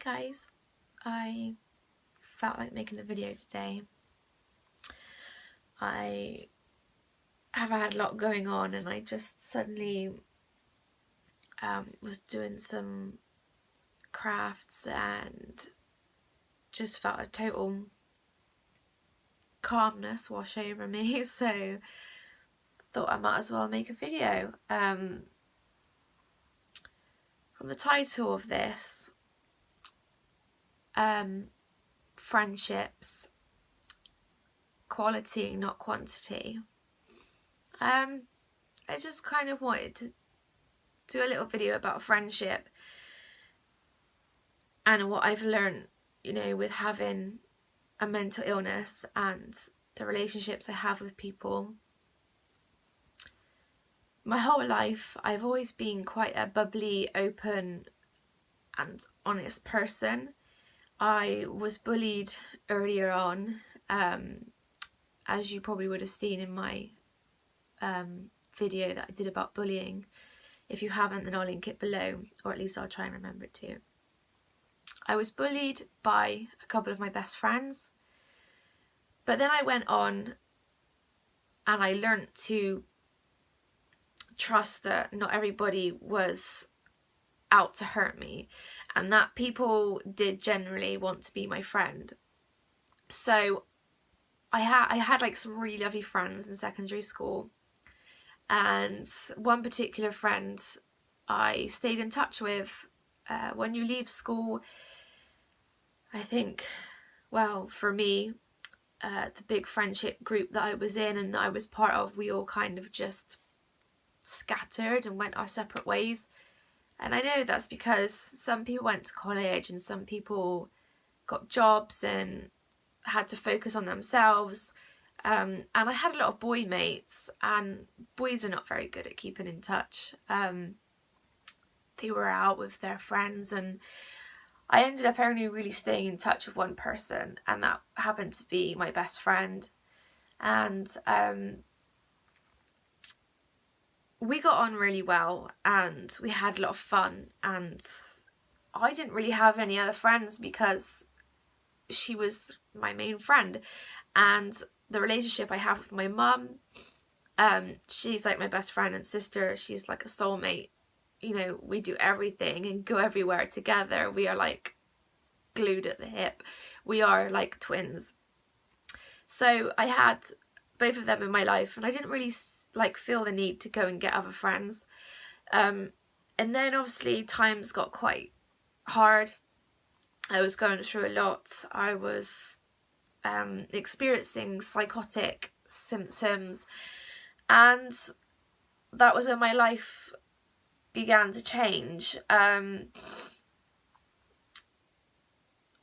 guys, I felt like making a video today. I have had a lot going on and I just suddenly was doing some crafts and just felt a total calmness wash over me, so thought I might as well make a video. From the title of this, friendships, quality not quantity, I just kind of wanted to do a little video about friendship and what I've learned, you know, with having a mental illness and the relationships I have with people. My whole life I've always been quite a bubbly, open and honest person. I was bullied earlier on, as you probably would have seen in my video that I did about bullying. If you haven't, then I'll link it below, or at least I'll try and remember it to. I was bullied by a couple of my best friends, but then I went on and I learnt to trust that not everybody was out to hurt me and that people did generally want to be my friend. So I had like some really lovely friends in secondary school, and one particular friend I stayed in touch with. When you leave school, I think, well, for me, the big friendship group that I was in and that I was part of, we all kind of just scattered and went our separate ways. And I know that's because some people went to college and some people got jobs and had to focus on themselves. And I had a lot of boy mates, and boys are not very good at keeping in touch. They were out with their friends, and I ended up only really staying in touch with one person, and that happened to be my best friend. And we got on really well and we had a lot of fun, and I didn't really have any other friends because she was my main friend. And the relationship I have with my mum, she's like my best friend and sister. She's like a soulmate. You know, we do everything and go everywhere together. We are like glued at the hip. We are like twins. So I had both of them in my life, and I didn't really like feel the need to go and get other friends. And then obviously times got quite hard. I was going through a lot. I was experiencing psychotic symptoms, and that was when my life began to change. I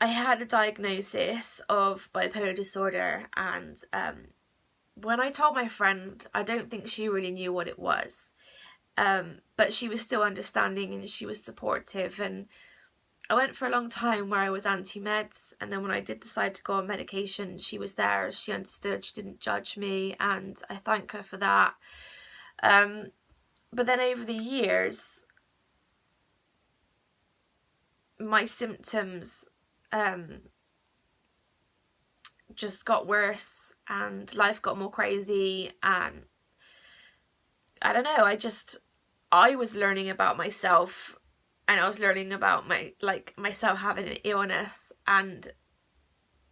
had a diagnosis of bipolar disorder, and when I told my friend, I don't think she really knew what it was, but she was still understanding and she was supportive. And I went for a long time where I was anti-meds, and then when I did decide to go on medication, she was there, she understood, she didn't judge me, and I thank her for that. But then over the years, my symptoms just got worse and life got more crazy, and I don't know, I was learning about myself, and I was learning about myself having an illness, and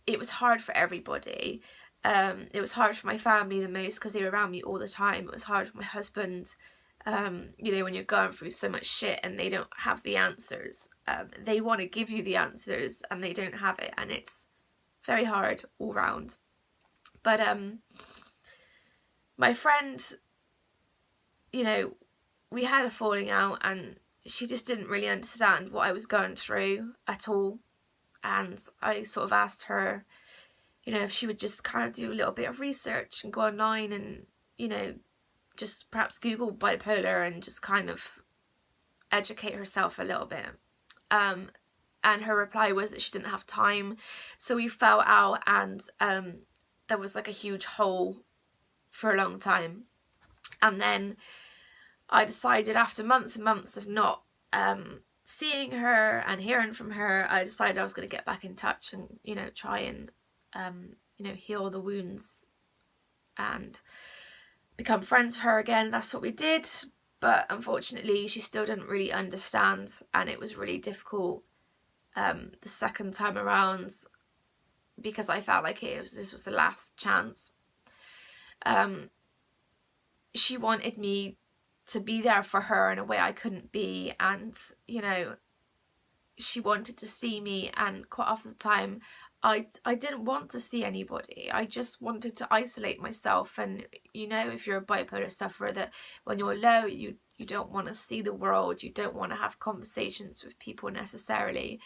it was hard for everybody. It was hard for my family the most because they were around me all the time. It was hard for my husband. You know, when you're going through so much shit and they don't have the answers. They want to give you the answers and they don't have it, and it's very hard all round. But my friend, you know, we had a falling out, and she just didn't really understand what I was going through at all. And I sort of asked her, you know, if she would just kind of do a little bit of research and go online and, you know, just perhaps Google bipolar and just kind of educate herself a little bit. And her reply was that she didn't have time. So we fell out, and there was like a huge hole for a long time. And then I decided, after months and months of not seeing her and hearing from her, I decided I was going to get back in touch and, you know, try and, you know, heal the wounds and become friends with her again. That's what we did. But unfortunately, she still didn't really understand, and it was really difficult the second time around, because I felt like this was the last chance. She wanted me to be there for her in a way I couldn't be, and, you know, she wanted to see me, and quite often the time I didn't want to see anybody. I just wanted to isolate myself. And, you know, if you're a bipolar sufferer, that when you're low, you don't want to see the world, you don't want to have conversations with people necessarily.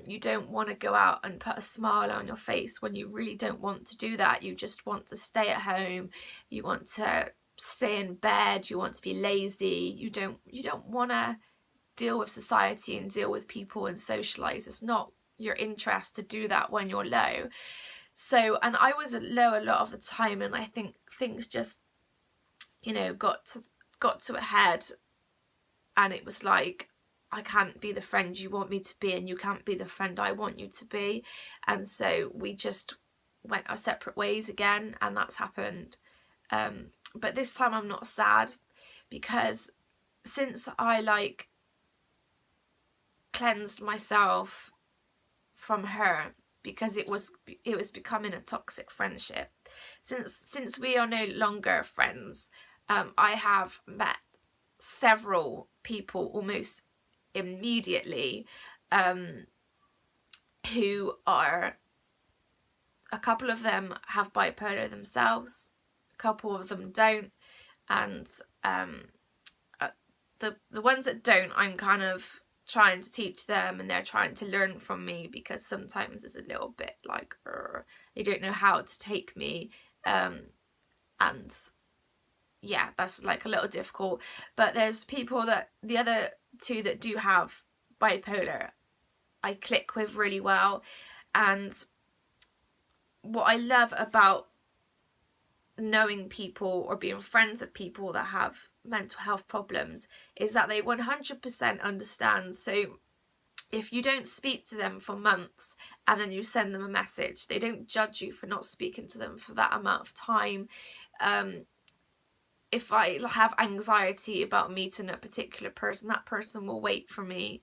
You don't want to go out and put a smile on your face when you really don't want to do that. You just want to stay at home, you want to stay in bed, you want to be lazy, you don't want to deal with society and deal with people and socialize. It's not your interest to do that when you're low. So, and I was low a lot of the time, and I think things just, you know, got to a head, and it was like, I can't be the friend you want me to be, and you can't be the friend I want you to be. And so we just went our separate ways again, and that's happened. But this time I'm not sad, because since I like cleansed myself from her, because it was becoming a toxic friendship, since we are no longer friends, I have met several people almost immediately who are, a couple of them have bipolar themselves, a couple of them don't, and the ones that don't, I'm kind of trying to teach them, and they're trying to learn from me, because sometimes it's a little bit like they don't know how to take me, and yeah, that's like a little difficult. But there's people that, the other two that do have bipolar, I click with really well. And what I love about knowing people or being friends with people that have mental health problems is that they 100% understand. So if you don't speak to them for months and then you send them a message, they don't judge you for not speaking to them for that amount of time. If I have anxiety about meeting a particular person, that person will wait for me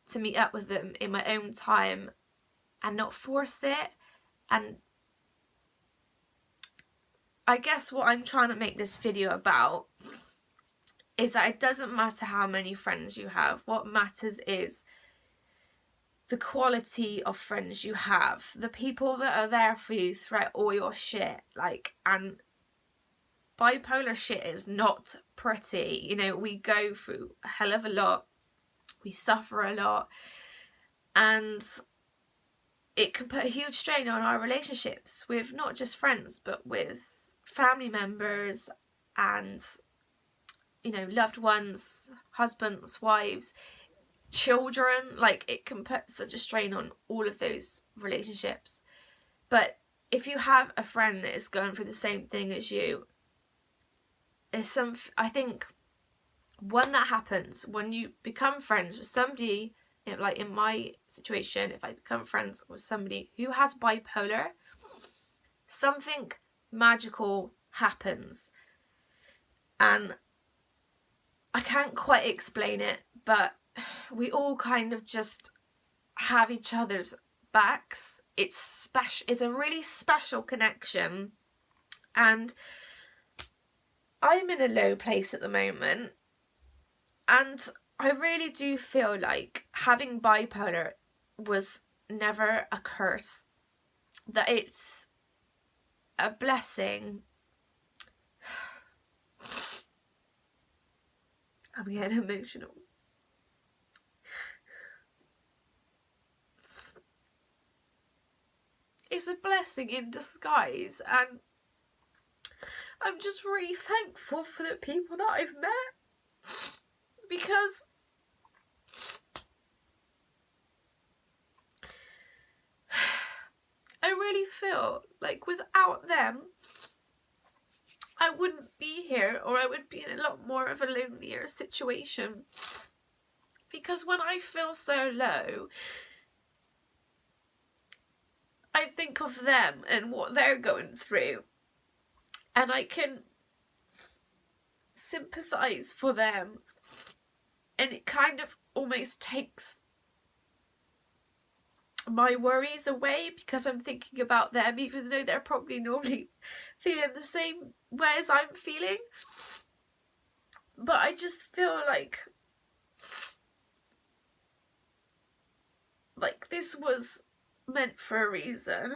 to meet up with them in my own time and not force it. And I guess what I'm trying to make this video about is that it doesn't matter how many friends you have. What matters is the quality of friends you have, the people that are there for you throughout all your shit. Like, and bipolar shit is not pretty. You know, we go through a hell of a lot, we suffer a lot, and it can put a huge strain on our relationships with not just friends, but with family members and, you know, loved ones, husbands, wives, children. Like, it can put such a strain on all of those relationships. But if you have a friend that is going through the same thing as you, I think when that happens, when you become friends with somebody, you know, like in my situation, if I become friends with somebody who has bipolar, something magical happens. And I can't quite explain it, but we all kind of just have each other's backs. It's special. It's a really special connection. And I'm in a low place at the moment, and I really do feel like having bipolar was never a curse, that it's a blessing. I'm getting emotional. It's a blessing in disguise, and I'm just really thankful for the people that I've met, because I really feel like without them I wouldn't be here, or I would be in a lot more of a lonelier situation. Because when I feel so low, I think of them and what they're going through, and I can sympathise for them, and it kind of almost takes my worries away, because I'm thinking about them, even though they're probably normally feeling the same way as I'm feeling. But I just feel like this was meant for a reason.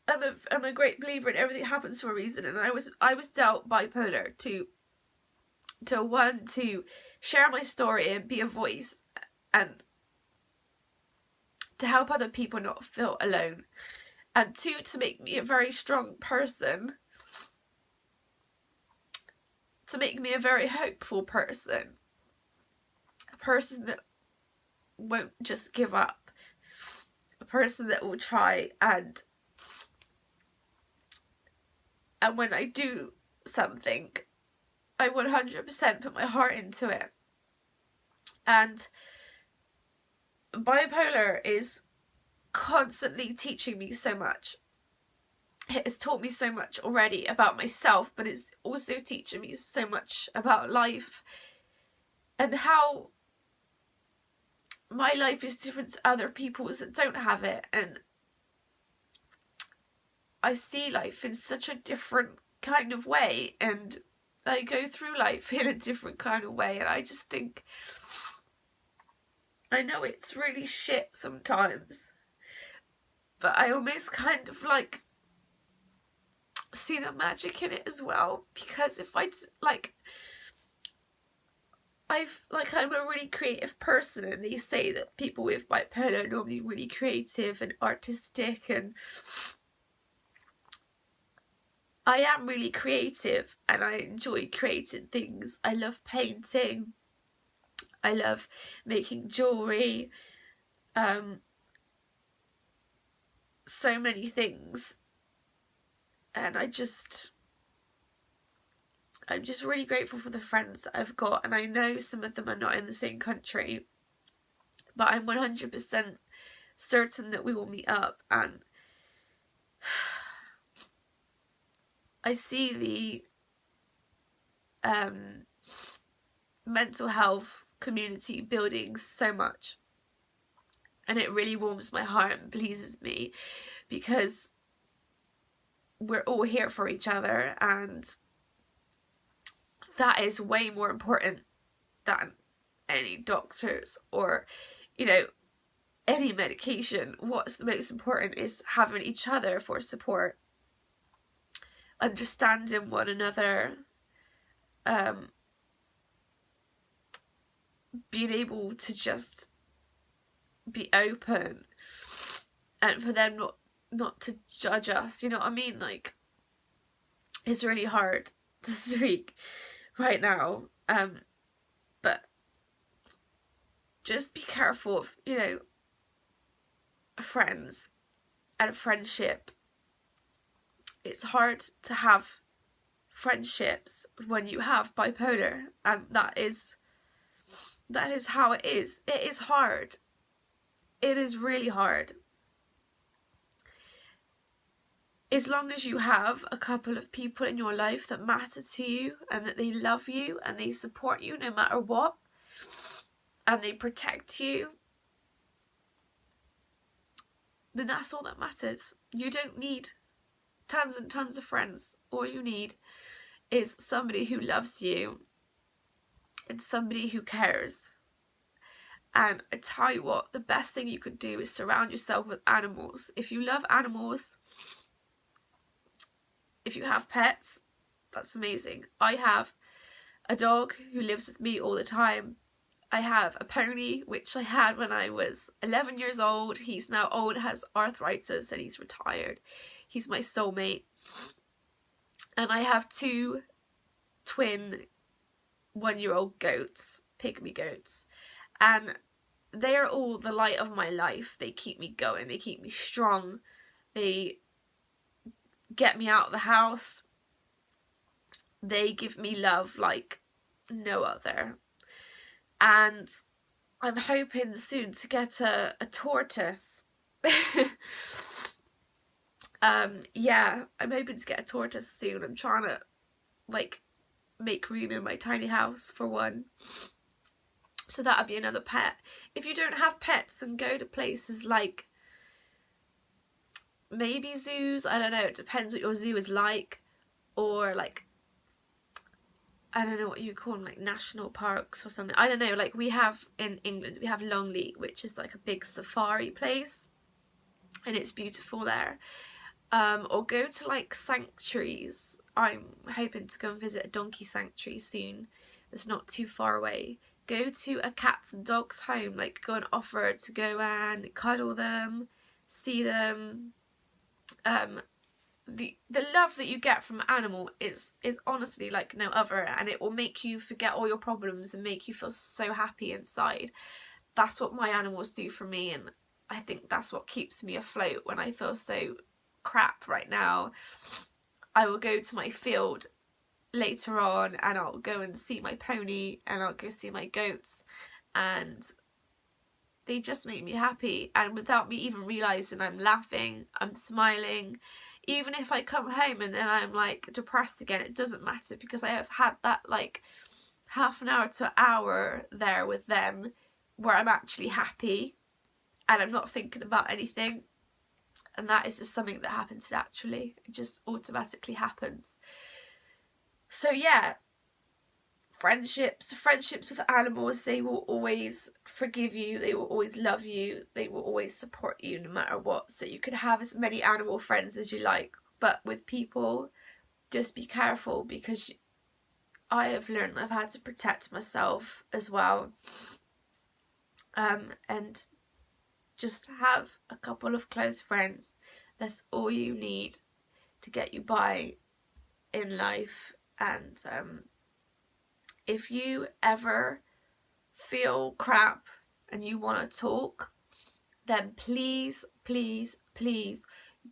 I'm a great believer in everything happens for a reason, and I was dealt bipolar to share my story and be a voice, and to help other people not feel alone, and two, to make me a very strong person, to make me a very hopeful person, a person that won't just give up, a person that will try, and when I do something, I 100% put my heart into it. And bipolar is constantly teaching me so much. It has taught me so much already about myself, but it's also teaching me so much about life, and how my life is different to other people's that don't have it, and I see life in such a different kind of way, and I go through life in a different kind of way, and I just think, I know it's really shit sometimes, but I almost kind of like see the magic in it as well, because if I'm a really creative person, and they say that people with bipolar are normally really creative and artistic, and I am really creative, and I enjoy creating things. I love painting, I love making jewellery, so many things, and I'm just really grateful for the friends that I've got, and I know some of them are not in the same country, but I'm 100% certain that we will meet up, and I see the mental health community building so much, and it really warms my heart and pleases me, because we're all here for each other, and that is way more important than any doctors or, you know, any medication. What's the most important is having each other for support, understanding one another, being able to just be open, and for them not to judge us, you know what I mean? Like, it's really hard to speak right now, but just be careful of, you know, friends and a friendship. It's hard to have friendships when you have bipolar, and that is how it is. It is hard. It is really hard. As long as you have a couple of people in your life that matter to you, and that they love you and they support you no matter what, and they protect you, then that's all that matters. You don't need tons and tons of friends. All you need is somebody who loves you and somebody who cares. And I tell you what, the best thing you could do is surround yourself with animals. If you love animals, if you have pets, that's amazing. I have a dog who lives with me all the time. I have a pony, which I had when I was 11 years old. He's now old, has arthritis, and he's retired. He's my soulmate. And I have 2 twin 1-year-old goats, pygmy goats. And they are all the light of my life. They keep me going. They keep me strong. They get me out of the house. They give me love like no other. And I'm hoping soon to get a tortoise. Yeah, I'm hoping to get a tortoise soon. I'm trying to like make room in my tiny house for one. So that'll be another pet. If you don't have pets, and go to places like maybe zoos, I don't know, it depends what your zoo is like, or like, I don't know what you call them, like national parks or something. I don't know, like we have in England, we have Longley, which is like a big safari place, and it's beautiful there. Or go to like sanctuaries. I'm hoping to go and visit a donkey sanctuary soon. It's not too far away. Go to a cats and dogs home, like go and offer to go and cuddle them, see them. The love that you get from an animal is honestly like no other, and it will make you forget all your problems and make you feel so happy inside. That's what my animals do for me, and I think that's what keeps me afloat when I feel so crap right now. I will go to my field later on and I'll go and see my pony, and I'll go see my goats, and they just make me happy, and without me even realising, I'm laughing, I'm smiling. Even if I come home and then I'm like depressed again, it doesn't matter, because I have had that like half an hour to an hour there with them where I'm actually happy and I'm not thinking about anything. And that is just something that happens naturally. It just automatically happens. So yeah, friendships with animals, they will always forgive you, they will always love you, they will always support you no matter what. So you can have as many animal friends as you like, but with people, just be careful, because I have learned I've had to protect myself as well. And just have a couple of close friends. That's all you need to get you by in life. And if you ever feel crap and you want to talk, then please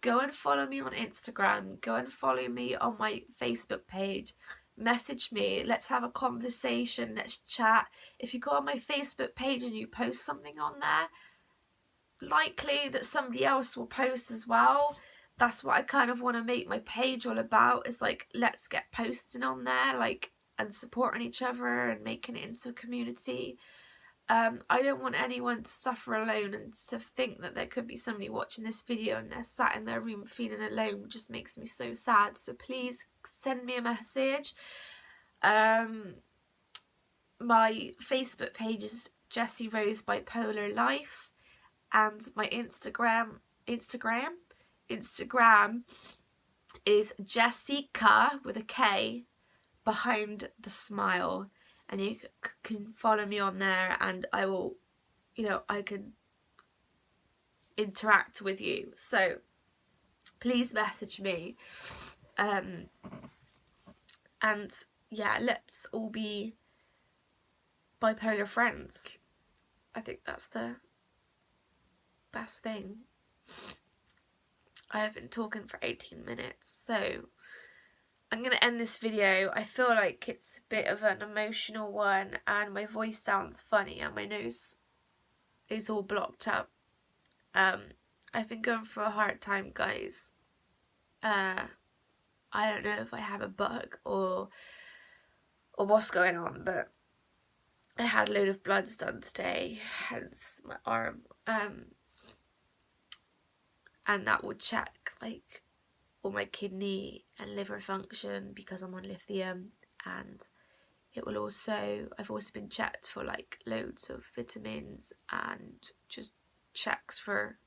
go and follow me on Instagram, go and follow me on my Facebook page, message me, let's have a conversation, let's chat. If you go on my Facebook page and you post something on there, likely that somebody else will post as well. That's what I kind of want to make my page all about, is like, let's get posting on there, like, and supporting each other and making it into a community. I don't want anyone to suffer alone, and to think that there could be somebody watching this video and they're sat in their room feeling alone just makes me so sad. So please send me a message. My Facebook page is Jessy Rose Bipolar Life, and my Instagram is Jessica with a K behind the smile, and you can follow me on there, and I will, I can interact with you. So please message me, and yeah, let's all be bipolar friends. I think that's the best thing. I have been talking for 18 minutes, so I'm going to end this video. I feel like it's a bit of an emotional one, and my voice sounds funny and my nose is all blocked up. I've been going through a hard time, guys. I don't know if I have a bug or what's going on, but I had a load of bloods done today, hence my arm. And that will check like all my kidney and liver function, because I'm on lithium, and it will also, I've also been checked for like loads of vitamins and just checks for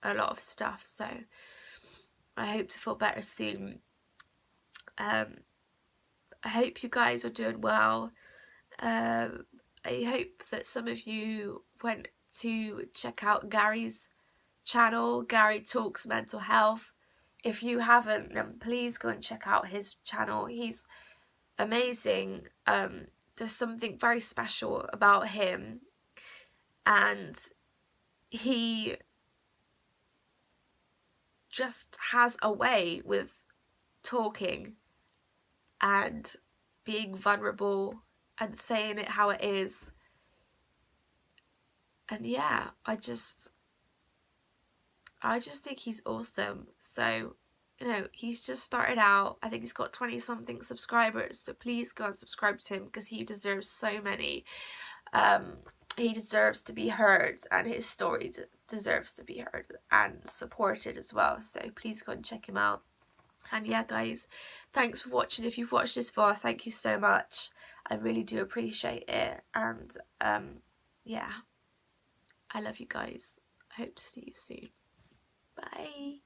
a lot of stuff. So I hope to feel better soon. I hope you guys are doing well. I hope that some of you went to check out Gary's channel, Gary Talks Mental Health. If you haven't, then please go and check out his channel. He's amazing. There's something very special about him, and he just has a way with talking and being vulnerable and saying it how it is. And yeah, I just think he's awesome. So, you know, he's just started out. I think he's got 20 something subscribers, so please go and subscribe to him, because he deserves so many. He deserves to be heard, and his story deserves to be heard and supported as well. So please go and check him out. And yeah, guys, thanks for watching. If you've watched this far, thank you so much. I really do appreciate it. And yeah, I love you guys. I hope to see you soon. Bye.